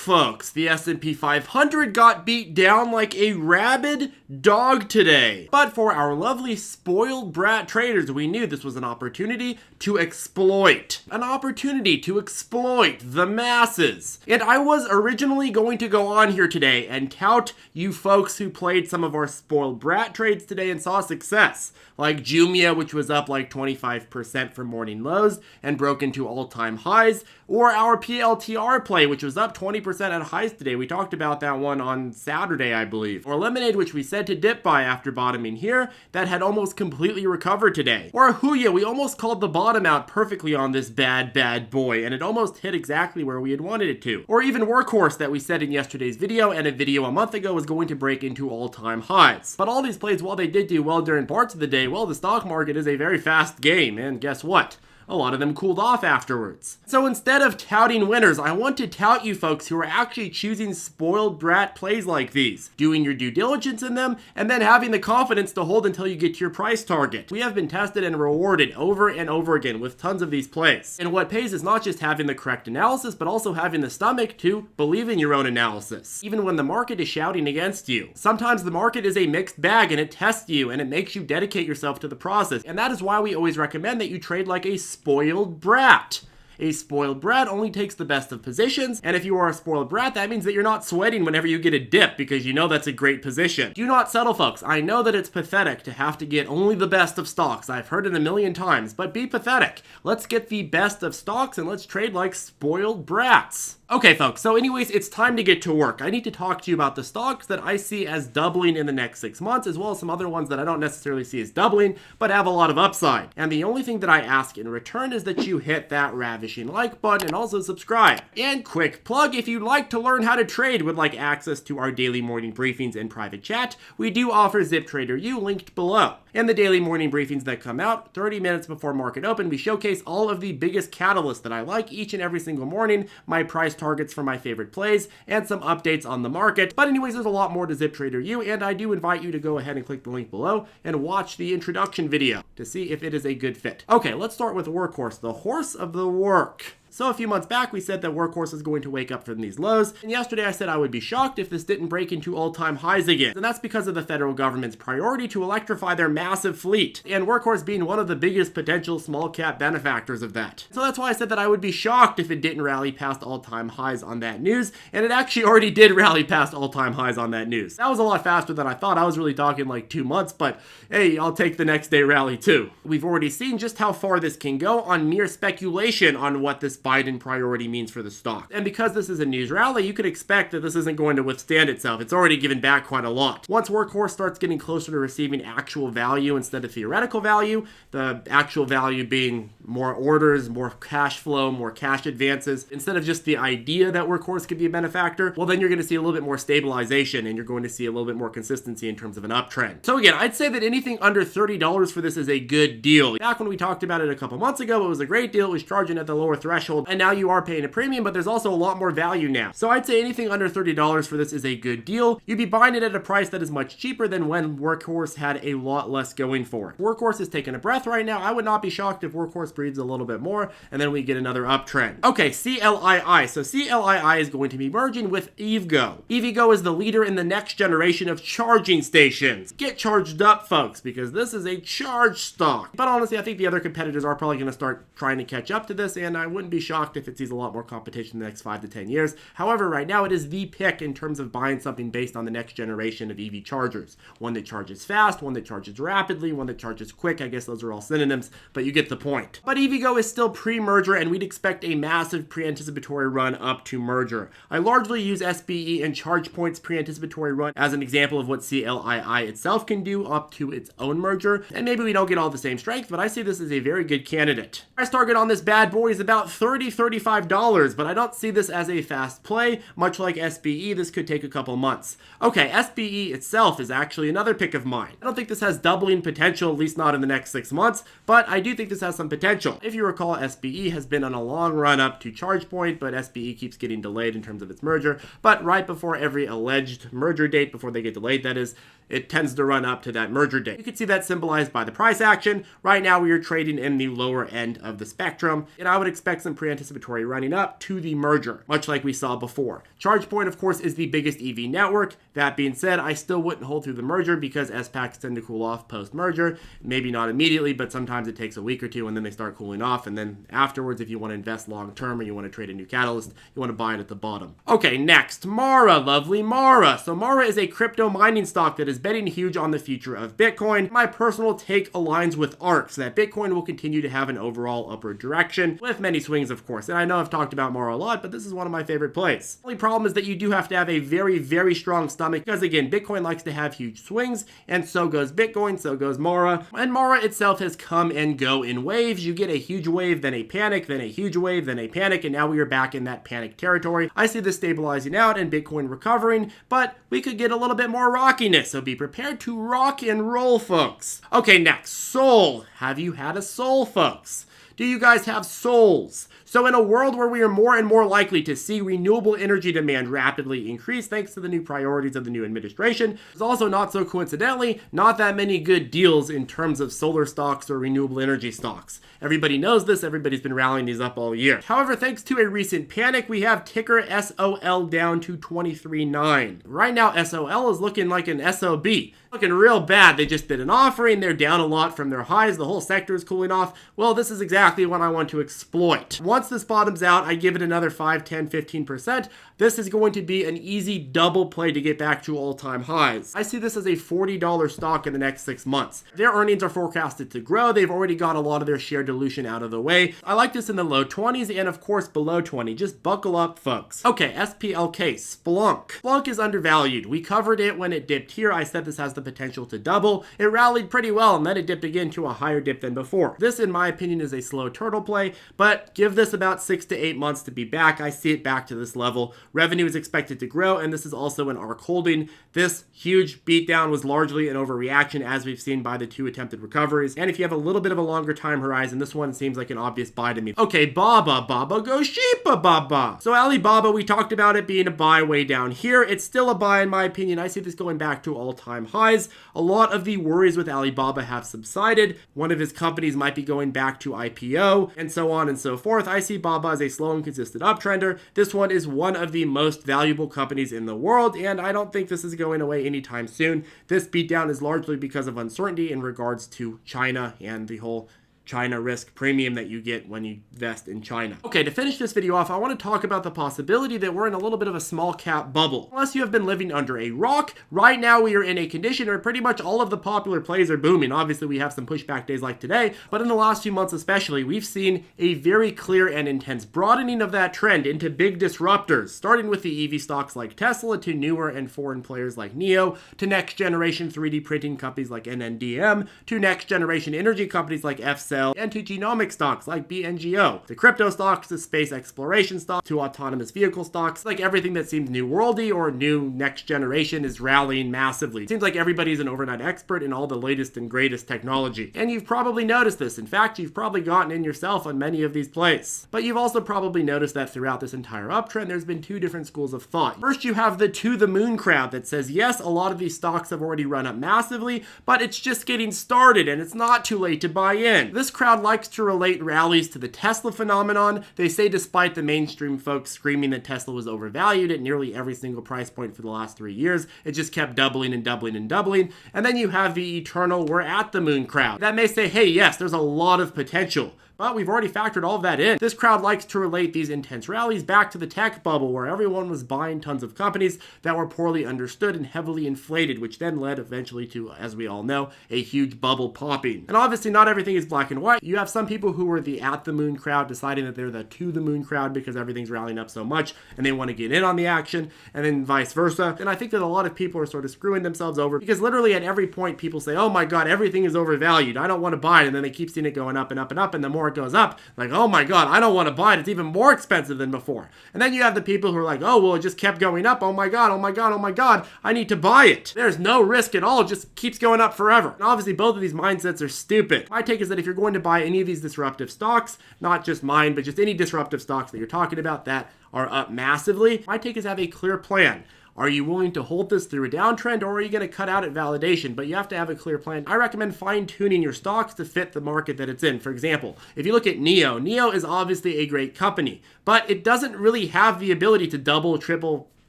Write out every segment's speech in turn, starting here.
folks, the S&P 500 got beat down like a rabid dog today. But for our lovely spoiled brat traders, we knew this was an opportunity to exploit. An opportunity to exploit the masses. And I was originally going to go on here today and tout you folks who played some of our spoiled brat trades today and saw success. Like Jumia, which was up like 25% from morning lows and broke into all-time highs. Or our PLTR play, which was up 20% at highs today. We talked about that one on Saturday, I believe. Or Lemonade, which we said to dip buy after bottoming here, that had almost completely recovered today. Or Huya, we almost called the bottom out perfectly on this bad boy, and it almost hit exactly where we had wanted it to. Or even Workhorse, that we said in yesterday's video and a video a month ago was going to break into all-time highs. But all these plays, while they did do well during parts of the day, well, the stock market is a very fast game, and guess what? A lot of them cooled off afterwards. So instead of touting winners, I want to tout you folks who are actually choosing spoiled brat plays like these, doing your due diligence in them, and then having the confidence to hold until you get to your price target. We have been tested and rewarded over and over again with tons of these plays. And what pays is not just having the correct analysis, but also having the stomach to believe in your own analysis, even when the market is shouting against you. Sometimes the market is a mixed bag and it tests you and it makes you dedicate yourself to the process. And that is why we always recommend that you trade like a spoiled brat. A spoiled brat only takes the best of positions, and if you are a spoiled brat, that means that you're not sweating whenever you get a dip because you know that's a great position. Do not settle, folks. I know that it's pathetic to have to get only the best of stocks. I've heard it a million times, but be pathetic. Let's get the best of stocks and let's trade like spoiled brats. Okay, folks, so anyways, it's time to get to work. I need to talk to you about the stocks that I see as doubling in the next 6 months, as well as some other ones that I don't necessarily see as doubling, but have a lot of upside. And the only thing that I ask in return is that you hit that ravishing like button and also subscribe. And quick plug, if you'd like to learn how to trade, would like access to our daily morning briefings and private chat, we do offer ZipTrader U linked below. And the daily morning briefings that come out 30 minutes before market open, we showcase all of the biggest catalysts that I like each and every single morning, my price targets for my favorite plays, and some updates on the market. But anyways, there's a lot more to ZipTrader U, and I do invite you to go ahead and click the link below and watch the introduction video to see if it is a good fit. Okay, let's start with Workhorse, the horse of the work. So a few months back, we said that Workhorse is going to wake up from these lows, and yesterday I said I would be shocked if this didn't break into all-time highs again. And that's because of the federal government's priority to electrify their massive fleet, and Workhorse being one of the biggest potential small-cap benefactors of that. So that's why I said that I would be shocked if it didn't rally past all-time highs on that news, and it actually already did rally past all-time highs on that news. That was a lot faster than I thought. I was really talking like 2 months, but hey, I'll take the next day rally too. We've already seen just how far this can go on mere speculation on what this Biden priority means for the stock. And because this is a news rally, you could expect that this isn't going to withstand itself. It's already given back quite a lot. Once Workhorse starts getting closer to receiving actual value instead of theoretical value, the actual value being more orders, more cash flow, more cash advances, instead of just the idea that Workhorse could be a benefactor, well then you're going to see a little bit more stabilization and you're going to see a little bit more consistency in terms of an uptrend. So again, I'd say that anything under $30 for this is a good deal. Back when we talked about it a couple months ago, it was a great deal. It was charging at the lower threshold, and now you are paying a premium, but there's also a lot more value now. So I'd say anything under $30 for this is a good deal. You'd be buying it at a price that is much cheaper than when Workhorse had a lot less going for it. Workhorse is taking a breath right now. I would not be shocked if Workhorse breathes a little bit more and then we get another uptrend. Okay, CLII. So CLII is going to be merging with EVgo. EVgo is the leader in the next generation of charging stations. Get charged up, folks, because this is a charge stock. But honestly, I think the other competitors are probably going to start trying to catch up to this, and I wouldn't be shocked if it sees a lot more competition in the next 5 to 10 years. However, right now it is the pick in terms of buying something based on the next generation of EV chargers. One that charges fast, one that charges rapidly, one that charges quick. I guess those are all synonyms, but you get the point. But EVgo is still pre-merger, and we'd expect a massive pre-anticipatory run up to merger. I largely use SBE and ChargePoint's pre-anticipatory run as an example of what CLII itself can do up to its own merger, and maybe we don't get all the same strength, but I see this as a very good candidate. Price target on this bad boy is about $35, but I don't see this as a fast play. Much like SBE, this could take a couple months. Okay, SBE itself is actually another pick of mine. I don't think this has doubling potential, at least not in the next 6 months, but I do think this has some potential. potential. If you recall, SBE has been on a long run up to ChargePoint, but SBE keeps getting delayed in terms of its merger. But right before every alleged merger date, before they get delayed, that is, it tends to run up to that merger date. You can see that symbolized by the price action. Right now, we are trading in the lower end of the spectrum, and I would expect some pre-anticipatory running up to the merger, much like we saw before. ChargePoint, of course, is the biggest EV network. That being said, I still wouldn't hold through the merger because SPACs tend to cool off post-merger. Maybe not immediately, but sometimes it takes a week or two, and then they start cooling off, and then afterwards, if you want to invest long-term or you want to trade a new catalyst, you want to buy it at the bottom. Okay, next, Mara, lovely Mara. So Mara is a crypto mining stock that is betting huge on the future of Bitcoin. My personal take aligns with ARK, so that Bitcoin will continue to have an overall upward direction, with many swings, of course. And I know I've talked about Mara a lot, but this is one of my favorite plays. The only problem is that you do have to have a very, very strong stomach, because again, Bitcoin likes to have huge swings, and so goes Bitcoin, so goes Mara. And Mara itself has come and go in waves. You get a huge wave, then a panic, then a huge wave, then a panic, and now we are back in that panic territory. I see this stabilizing out and Bitcoin recovering, but we could get a little bit more rockiness, so be prepared to rock and roll, folks. Okay, next, Sol. Have you had a Sol, folks? Do you guys have Sols? So in a world where we are more and more likely to see renewable energy demand rapidly increase thanks to the new priorities of the new administration, there's also not so coincidentally not that many good deals in terms of solar stocks or renewable energy stocks. Everybody knows this, everybody's been rallying these up all year. However, thanks to a recent panic, we have ticker SOL down to 23.9. Right now, SOL is looking like an SOB. Looking real bad. They just did an offering, they're down a lot from their highs, the whole sector is cooling off. Well, this is exactly what I want to exploit. Once this bottoms out, I give it another 5, 10, 15%. This is going to be an easy double play to get back to all-time highs. I see this as a $40 stock in the next 6 months. Their earnings are forecasted to grow. They've already got a lot of their share dilution out of the way. I like this in the low 20s and of course below 20. Just buckle up, folks. Okay, SPLK, Splunk. Splunk is undervalued. We covered it when it dipped here. I said this has the potential to double. It rallied pretty well and then it dipped again to a higher dip than before. This, in my opinion, is a slow turtle play, but give this about 6 to 8 months to be back. I see it back to this level. Revenue is expected to grow, and this is also an ARK holding. This huge beatdown was largely an overreaction, as we've seen by the 2 attempted recoveries. And if you have a little bit of a longer time horizon, this one seems like an obvious buy to me. Okay, Baba go Sheepa Baba. So Alibaba, we talked about it being a buy way down here. It's still a buy in my opinion. I see this going back to all-time highs. A lot of the worries with Alibaba have subsided. One of his companies might be going back to IPO, and so on and so forth. I see Baba as a slow and consistent uptrender. This one is one of the most valuable companies in the world, and I don't think this is going away anytime soon. This beatdown is largely because of uncertainty in regards to China and the whole China risk premium that you get when you invest in China. Okay, to finish this video off, I want to talk about the possibility that we're in a little bit of a small cap bubble. Unless you have been living under a rock, right now we are in a condition where pretty much all of the popular plays are booming. Obviously, we have some pushback days like today, but in the last few months especially, we've seen a very clear and intense broadening of that trend into big disruptors, starting with the EV stocks like Tesla, to newer and foreign players like NIO, to next generation 3D printing companies like NNDM, to next generation energy companies like FCell, and to genomic stocks like BNGO, to crypto stocks, to space exploration stocks, to autonomous vehicle stocks. Like everything that seems new worldy or new next generation is rallying massively. It seems like everybody's an overnight expert in all the latest and greatest technology. And you've probably noticed this. In fact, you've probably gotten in yourself on many of these plays. But you've also probably noticed that throughout this entire uptrend, there's been 2 different schools of thought. First, you have the to the moon crowd that says, yes, a lot of these stocks have already run up massively, but it's just getting started and it's not too late to buy in. This crowd likes to relate rallies to the Tesla phenomenon. They say despite the mainstream folks screaming that Tesla was overvalued at nearly every single price point for the last 3 years, it just kept doubling and doubling and doubling. And then you have the eternal we're at the moon crowd that may say, hey, yes, there's a lot of potential. But we've already factored all of that in. This crowd likes to relate these intense rallies back to the tech bubble where everyone was buying tons of companies that were poorly understood and heavily inflated, which then led eventually to, as we all know, a huge bubble popping. And obviously not everything is black and white. You have some people who were the at the moon crowd deciding that they're the to the moon crowd because everything's rallying up so much and they want to get in on the action, and then vice versa. And I think that a lot of people are sort of screwing themselves over because literally at every point people say, oh my god, everything is overvalued, I don't want to buy it, and then they keep seeing it going up and up and up, and the more before it goes up. Like, oh my God, I don't want to buy it. It's even more expensive than before. And then you have the people who are like, oh, well, it just kept going up. Oh my God, oh my God, oh my God, I need to buy it. There's no risk at all. It just keeps going up forever. And obviously, both of these mindsets are stupid. My take is that if you're going to buy any of these disruptive stocks, not just mine, but just any disruptive stocks that you're talking about that are up massively, my take is have a clear plan. Are you willing to hold this through a downtrend, or are you going to cut out at validation? But you have to have a clear plan. I recommend fine-tuning your stocks to fit the market that it's in. For example, if you look at NIO is obviously a great company, but it doesn't really have the ability to double, triple,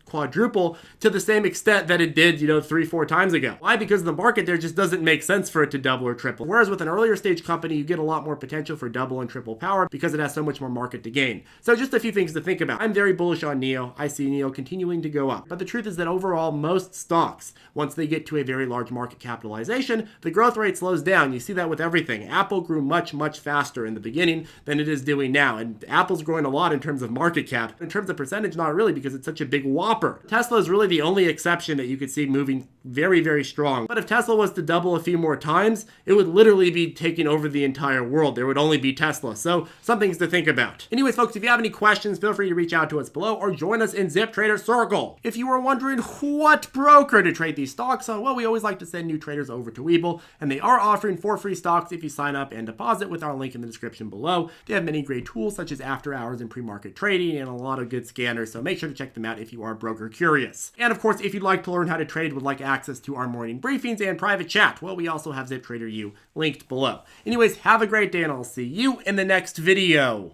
quadruple to the same extent that it did, 3-4 times ago. Why? Because the market there just doesn't make sense for it to double or triple. Whereas with an earlier stage company, you get a lot more potential for double and triple power because it has so much more market to gain. So just a few things to think about. I'm very bullish on NIO. I see NIO continuing to go up. But the truth is that overall, most stocks, once they get to a very large market capitalization, the growth rate slows down. You see that with everything. Apple grew much, much faster in the beginning than it is doing now. And Apple's growing a lot in terms of market cap. In terms of percentage, not really, because it's such a big whopper. Tesla is really the only exception that you could see moving very, very strong. But if Tesla was to double a few more times, it would literally be taking over the entire world. There would only be Tesla. So some things to think about. Anyways, folks, if you have any questions, feel free to reach out to us below or join us in ZipTrader Circle. If you were wondering what broker to trade these stocks on, well, we always like to send new traders over to Webull, and they are offering 4 free stocks if you sign up and deposit with our link in the description below. They have many great tools such as after hours and pre-market trading and a lot of good scanners, so make sure to check them out if you are broker curious. And of course, if you'd like to learn how to trade, would like access to our morning briefings and private chat, well, we also have ZipTrader U linked below. Anyways, have a great day, and I'll see you in the next video.